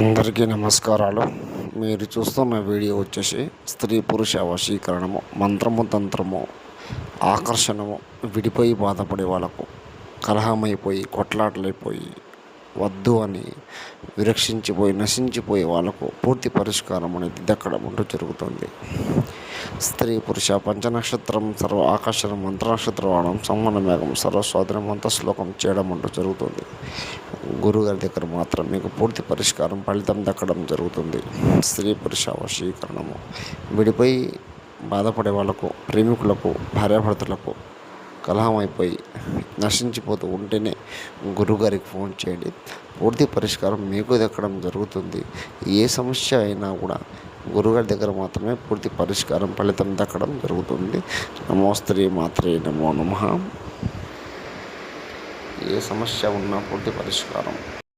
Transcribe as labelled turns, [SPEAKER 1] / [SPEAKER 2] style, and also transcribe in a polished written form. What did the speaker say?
[SPEAKER 1] అందరికీ నమస్కారాలు. మీరు చూస్తున్న వీడియో వచ్చేసి స్త్రీ పురుష వశీకరణము, మంత్రము, తంత్రము, ఆకర్షణము, విడిపోయి బాధపడే వాళ్ళకు, కలహమైపోయి కొట్లాటలైపోయి వద్దు అని విరక్షించిపోయి నశించిపోయే వాళ్ళకు పూర్తి పరిష్కారం అనేది దక్కడం అంటూ జరుగుతుంది. స్త్రీ పురుష పంచనక్షత్రం సర్వ ఆకర్షణ మంత్ర నక్షత్ర వాడడం సంవన మేఘం సర్వస్వాధీనం అంతా శ్లోకం చేయడం అంటూ జరుగుతుంది. గురుగారి దగ్గర మాత్రం మీకు పూర్తి పరిష్కారం ఫలితం దక్కడం జరుగుతుంది. స్త్రీ పురుష వశీకరణము, విడిపోయి బాధపడే వాళ్ళకు, ప్రేమికులకు, భార్యాభర్తలకు కలహం అయిపోయి నశించిపోతూ ఉంటేనే గురుగారికి ఫోన్ చేయండి. పూర్తి పరిష్కారం మీకు దక్కడం జరుగుతుంది. ఏ సమస్య అయినా కూడా గురుగారి దగ్గర మాత్రమే పూర్తి పరిష్కారం ఫలితం దక్కడం జరుగుతుంది. నమోస్త్రీ మాత్రే నమో నమః. ఏ సమస్య ఉన్నా పూర్తి పరిష్కారం